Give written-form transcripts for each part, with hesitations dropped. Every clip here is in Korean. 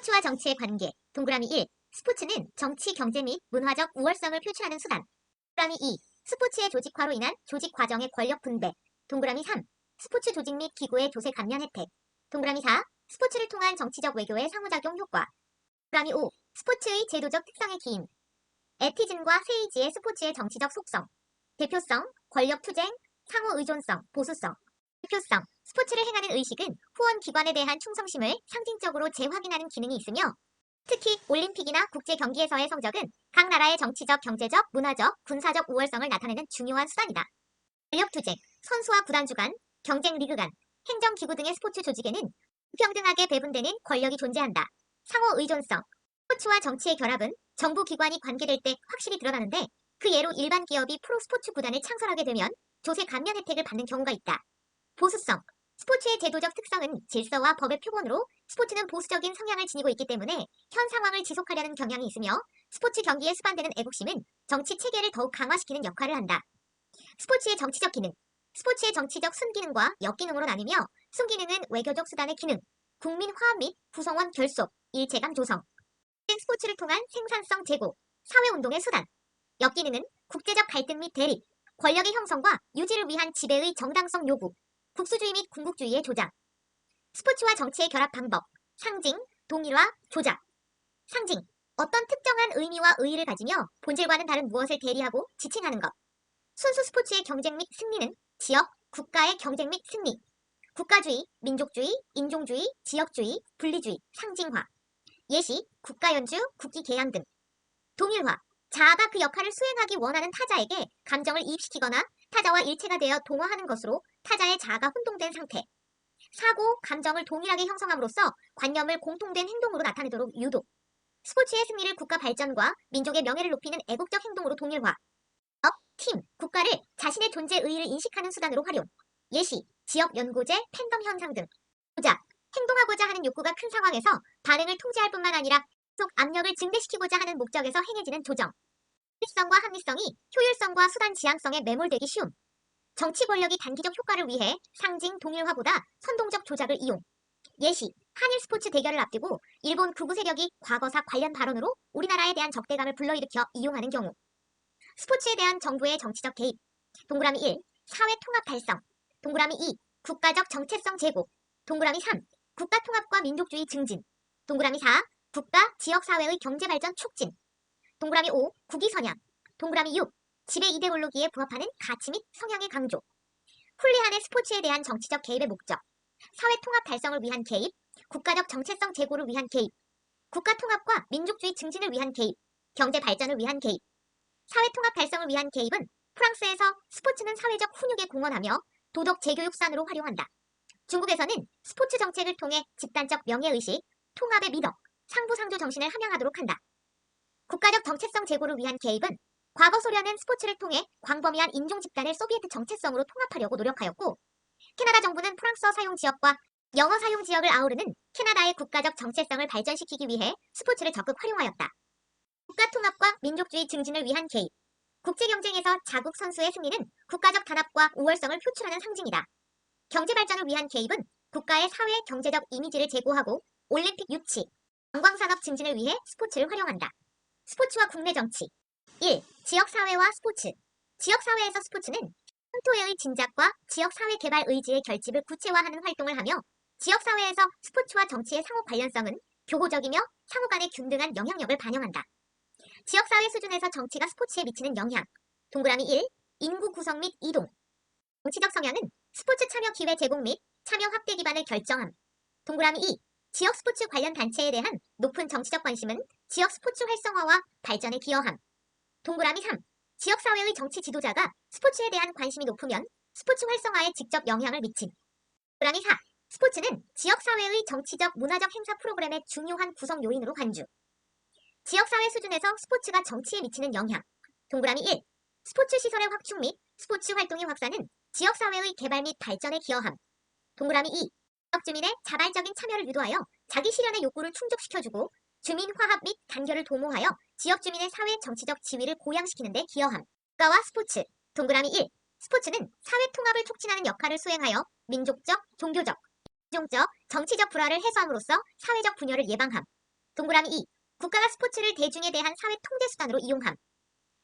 스포츠와 정치의 관계. 동그라미 1. 스포츠는 정치, 경제 및 문화적 우월성을 표출하는 수단. 동그라미 2. 스포츠의 조직화로 인한 조직 과정의 권력 분배. 동그라미 3. 스포츠 조직 및 기구의 조세 감면 혜택. 동그라미 4. 스포츠를 통한 정치적 외교의 상호작용 효과. 동그라미 5. 스포츠의 제도적 특성의 기인. 에티즌과 세이지의 스포츠의 정치적 속성. 대표성, 권력 투쟁, 상호 의존성, 보수성. 대표성. 스포츠를 행하는 의식은 후원 기관에 대한 충성심을 상징적으로 재확인하는 기능이 있으며 특히 올림픽이나 국제 경기에서의 성적은 각 나라의 정치적, 경제적, 문화적, 군사적 우월성을 나타내는 중요한 수단이다. 권력 투쟁. 선수와 구단주 간, 경쟁 리그 간, 행정기구 등의 스포츠 조직에는 불평등하게 배분되는 권력이 존재한다. 상호 의존성. 스포츠와 정치의 결합은 정부 기관이 관계될 때 확실히 드러나는데 그 예로 일반 기업이 프로 스포츠 구단을 창설하게 되면 조세 감면 혜택을 받는 경우가 있다. 보수성. 스포츠의 제도적 특성은 질서와 법의 표본으로 스포츠는 보수적인 성향을 지니고 있기 때문에 현 상황을 지속하려는 경향이 있으며 스포츠 경기에 수반되는 애국심은 정치 체계를 더욱 강화시키는 역할을 한다. 스포츠의 정치적 기능. 스포츠의 정치적 순기능과 역기능으로 나뉘며 순기능은 외교적 수단의 기능, 국민 화합 및 구성원 결속, 일체감 조성, 스포츠를 통한 생산성 제고, 사회운동의 수단. 역기능은 국제적 갈등 및 대립, 권력의 형성과 유지를 위한 지배의 정당성 요구, 국수주의 및 군국주의의 조장. 스포츠와 정치의 결합 방법. 상징, 동일화, 조작. 상징. 어떤 특정한 의미와 의의를 가지며 본질과는 다른 무엇을 대리하고 지칭하는 것. 순수 스포츠의 경쟁 및 승리는 지역, 국가의 경쟁 및 승리. 국가주의, 민족주의, 인종주의, 지역주의, 분리주의, 상징화. 예시, 국가연주, 국기 개양 등. 동일화. 자아가 그 역할을 수행하기 원하는 타자에게 감정을 이입시키거나 타자와 일체가 되어 동화하는 것으로 타자의 자아가 혼동된 상태. 사고, 감정을 동일하게 형성함으로써 관념을 공통된 행동으로 나타내도록 유도. 스포츠의 승리를 국가 발전과 민족의 명예를 높이는 애국적 행동으로 동일화. 팀, 국가를 자신의 존재 의의를 인식하는 수단으로 활용. 예시, 지역 연고제, 팬덤 현상 등. 조작. 행동하고자 하는 욕구가 큰 상황에서 반응을 통제할 뿐만 아니라 속 압력을 증대시키고자 하는 목적에서 행해지는 조정. 효율성과 합리성이 효율성과 수단 지향성에 매몰되기 쉬움. 정치 권력이 단기적 효과를 위해 상징 동일화보다 선동적 조작을 이용. 예시, 한일 스포츠 대결을 앞두고 일본 극우 세력이 과거사 관련 발언으로 우리나라에 대한 적대감을 불러일으켜 이용하는 경우. 스포츠에 대한 정부의 정치적 개입. 동그라미 1. 사회 통합 달성. 동그라미 2. 국가적 정체성 제고. 동그라미 3. 국가 통합과 민족주의 증진. 동그라미 4. 국가, 지역사회의 경제발전 촉진. 동그라미 5. 국위선양. 동그라미 6. 지배 이데올로기에 부합하는 가치 및 성향의 강조. 훌리한의 스포츠에 대한 정치적 개입의 목적. 사회 통합 달성을 위한 개입, 국가적 정체성 제고를 위한 개입, 국가 통합과 민족주의 증진을 위한 개입, 경제 발전을 위한 개입. 사회 통합 달성을 위한 개입은 프랑스에서 스포츠는 사회적 훈육에 공헌하며 도덕 재교육 수단으로 활용한다. 중국에서는 스포츠 정책을 통해 집단적 명예의식, 통합의 미덕, 상부상조 정신을 함양하도록 한다. 국가적 정체성 제고를 위한 개입은 과거 소련은 스포츠를 통해 광범위한 인종 집단을 소비에트 정체성으로 통합하려고 노력하였고 캐나다 정부는 프랑스어 사용 지역과 영어 사용 지역을 아우르는 캐나다의 국가적 정체성을 발전시키기 위해 스포츠를 적극 활용하였다. 국가 통합과 민족주의 증진을 위한 개입. 국제 경쟁에서 자국 선수의 승리는 국가적 단합과 우월성을 표출하는 상징이다. 경제 발전을 위한 개입은 국가의 사회 경제적 이미지를 제고하고 올림픽 유치, 관광산업 증진을 위해 스포츠를 활용한다. 스포츠와 국내 정치. 1. 지역사회와 스포츠. 지역사회에서 스포츠는 현토의 진작과 지역사회 개발 의지의 결집을 구체화하는 활동을 하며 지역사회에서 스포츠와 정치의 상호 관련성은 교호적이며 상호 간의 균등한 영향력을 반영한다. 지역사회 수준에서 정치가 스포츠에 미치는 영향. 동그라미 1. 인구 구성 및 이동. 정치적 성향은 스포츠 참여 기회 제공 및 참여 확대 기반을 결정함. 동그라미 2. 지역 스포츠 관련 단체에 대한 높은 정치적 관심은 지역 스포츠 활성화와 발전에 기여함. 동그라미 3. 지역사회의 정치 지도자가 스포츠에 대한 관심이 높으면 스포츠 활성화에 직접 영향을 미침. 동그라미 4. 스포츠는 지역사회의 정치적, 문화적 행사 프로그램의 중요한 구성 요인으로 간주. 지역사회 수준에서 스포츠가 정치에 미치는 영향. 동그라미 1. 스포츠 시설의 확충 및 스포츠 활동의 확산은 지역사회의 개발 및 발전에 기여함. 동그라미 2. 지역 주민의 자발적인 참여를 유도하여 자기 실현의 욕구를 충족시켜주고 주민 화합 및 단결을 도모하여 지역 주민의 사회 정치적 지위를 고양시키는 데 기여함. 국가와 스포츠. 동그라미 1. 스포츠는 사회 통합을 촉진하는 역할을 수행하여 민족적, 종교적, 인종적, 정치적 불화를 해소함으로써 사회적 분열을 예방함. 동그라미 2. 국가가 스포츠를 대중에 대한 사회 통제 수단으로 이용함.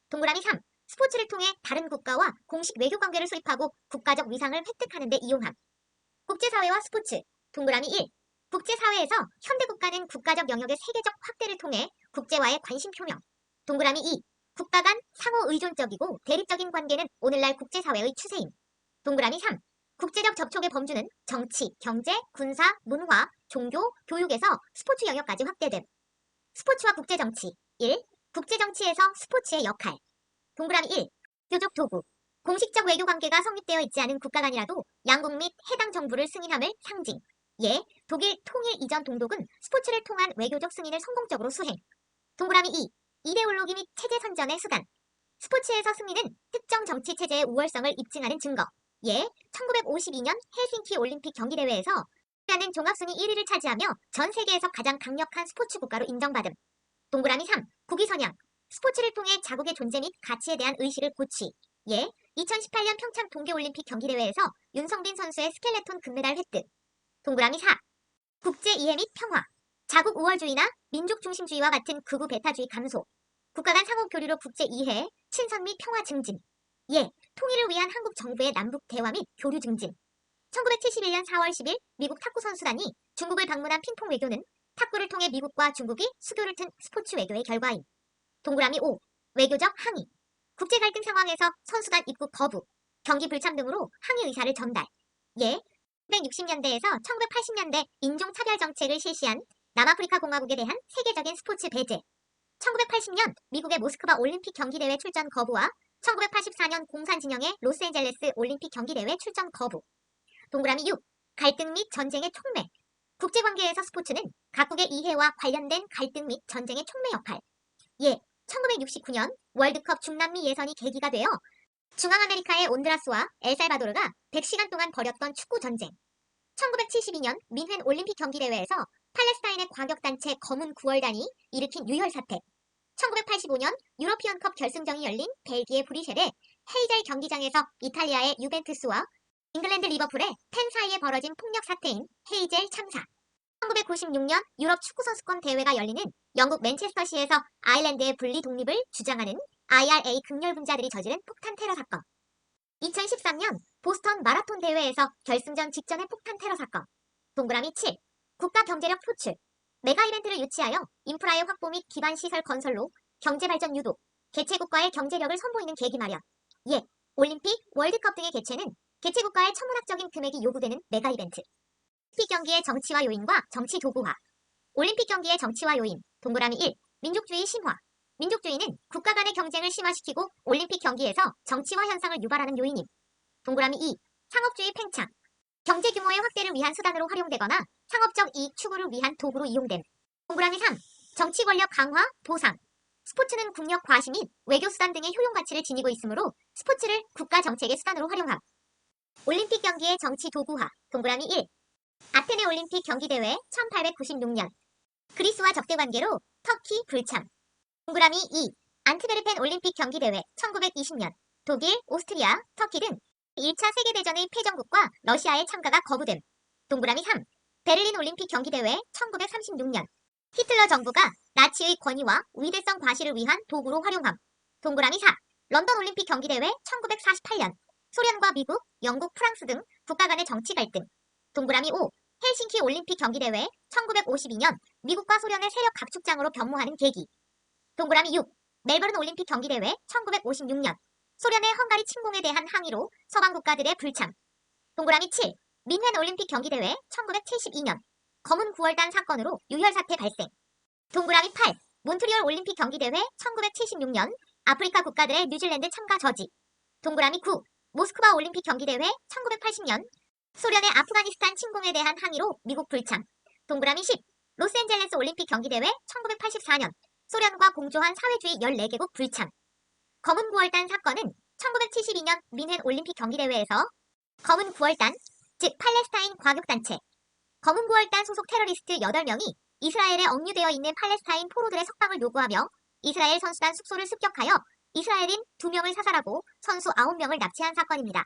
동그라미 3. 스포츠를 통해 다른 국가와 공식 외교 관계를 수립하고 국가적 위상을 획득하는 데 이용함. 국제사회와 스포츠. 동그라미 1. 국제사회에서 현대 국가는 국가적 영역의 세계적 확대를 통해 국제와의 관심 표명. 동그라미 2. 국가 간 상호 의존적이고 대립적인 관계는 오늘날 국제사회의 추세임. 동그라미 3. 국제적 접촉의 범주는 정치, 경제, 군사, 문화, 종교, 교육에서 스포츠 영역까지 확대됨. 스포츠와 국제정치. 1. 국제정치에서 스포츠의 역할. 동그라미 1. 외교적 도구. 공식적 외교 관계가 성립되어 있지 않은 국가 간이라도 양국 및 해당 정부를 승인함을 상징. 예, 독일 통일 이전 동독은 스포츠를 통한 외교적 승인을 성공적으로 수행. 동그라미 2. 이데올로기 및 체제 선전의 수단. 스포츠에서 승리는 특정 정치 체제의 우월성을 입증하는 증거. 예, 1952년 헬싱키 올림픽 경기대회에서 러시아는 종합순위 1위를 차지하며 전 세계에서 가장 강력한 스포츠 국가로 인정받음. 동그라미 3. 국위선양. 스포츠를 통해 자국의 존재 및 가치에 대한 의식을 고취. 예, 2018년 평창 동계올림픽 경기대회에서 윤성빈 선수의 스켈레톤 금메달 획득. 동그라미 4. 국제 이해 및 평화. 자국 우월주의나 민족 중심주의와 같은 극우 배타주의 감소. 국가 간 상호 교류로 국제 이해, 친선 및 평화 증진. 예, 통일을 위한 한국 정부의 남북 대화 및 교류 증진. 1971년 4월 10일 미국 탁구 선수단이 중국을 방문한 핑퐁 외교는 탁구를 통해 미국과 중국이 수교를 튼 스포츠 외교의 결과임. 동그라미 5. 외교적 항의. 국제 갈등 상황에서 선수단 입국 거부, 경기 불참 등으로 항의 의사를 전달. 예, 1960년대에서 1980년대 인종차별 정책을 실시한 남아프리카 공화국에 대한 세계적인 스포츠 배제. 1980년 미국의 모스크바 올림픽 경기대회 출전 거부와 1984년 공산 진영의 로스앤젤레스 올림픽 경기대회 출전 거부. 동그라미 6. 갈등 및 전쟁의 촉매. 국제관계에서 스포츠는 각국의 이해와 관련된 갈등 및 전쟁의 촉매 역할. 예, 1969년 월드컵 중남미 예선이 계기가 되어 중앙아메리카의 온드라스와 엘살바도르가 100시간 동안 벌였던 축구 전쟁. 1972년 민헨 올림픽 경기대회에서 팔레스타인의 과격단체 검은 9월단이 일으킨 유혈 사태. 1985년 유러피언컵 결승전이 열린 벨기에 브뤼셀의 헤이젤 경기장에서 이탈리아의 유벤투스와 잉글랜드 리버풀의 팬 사이에 벌어진 폭력 사태인 헤이젤 참사. 1996년 유럽 축구선수권 대회가 열리는 영국 맨체스터시에서 아일랜드의 분리 독립을 주장하는 IRA 극렬분자들이 저지른 폭탄 테러 사건. 2013년 보스턴 마라톤 대회에서 결승전 직전의 폭탄 테러 사건. 동그라미 7. 국가 경제력 표출. 메가 이벤트를 유치하여 인프라의 확보 및 기반 시설 건설로 경제 발전 유도, 개최국가의 경제력을 선보이는 계기 마련. 예, 올림픽, 월드컵 등의 개최는 개최국가의 천문학적인 금액이 요구되는 메가 이벤트. 올림픽 경기의 정치화 요인과 정치 도구화. 올림픽 경기의 정치화 요인. 동그라미 1. 민족주의 심화. 민족주의는 국가 간의 경쟁을 심화시키고 올림픽 경기에서 정치화 현상을 유발하는 요인임. 동그라미 2. 상업주의 팽창. 경제 규모의 확대를 위한 수단으로 활용되거나 상업적 이익 추구를 위한 도구로 이용됨. 동그라미 3. 정치 권력 강화, 보상. 스포츠는 국력 과시 및 외교 수단 등의 효용 가치를 지니고 있으므로 스포츠를 국가 정책의 수단으로 활용함. 올림픽 경기의 정치 도구화. 동그라미 1. 아테네 올림픽 경기대회 1896년. 그리스와 적대관계로 터키 불참. 동그라미 2. 안트베르펜 올림픽 경기대회 1920년. 독일, 오스트리아, 터키 등 1차 세계대전의 패전국과 러시아의 참가가 거부됨. 동그라미 3. 베를린 올림픽 경기대회 1936년. 히틀러 정부가 나치의 권위와 위대성 과시를 위한 도구로 활용함. 동그라미 4. 런던 올림픽 경기대회 1948년. 소련과 미국, 영국, 프랑스 등 국가 간의 정치 갈등. 동그라미 5. 헬싱키 올림픽 경기대회 1952년. 미국과 소련의 세력 각축장으로 변모하는 계기. 동그라미 6. 멜버른 올림픽 경기대회 1956년. 소련의 헝가리 침공에 대한 항의로 서방 국가들의 불참. 동그라미 7. 민헨 올림픽 경기대회 1972년. 검은 9월단 사건으로 유혈 사태 발생. 동그라미 8. 몬트리올 올림픽 경기대회 1976년. 아프리카 국가들의 뉴질랜드 참가 저지. 동그라미 9. 모스크바 올림픽 경기대회 1980년. 소련의 아프가니스탄 침공에 대한 항의로 미국 불참. 동그라미 10. 로스앤젤레스 올림픽 경기대회 1984년. 소련과 공조한 사회주의 14개국 불참. 검은 9월단 사건은 1972년 민헨 올림픽 경기대회에서 검은 9월단, 즉 팔레스타인 과격단체, 검은 9월단 소속 테러리스트 8명이 이스라엘에 억류되어 있는 팔레스타인 포로들의 석방을 요구하며 이스라엘 선수단 숙소를 습격하여 이스라엘인 2명을 사살하고 선수 9명을 납치한 사건입니다.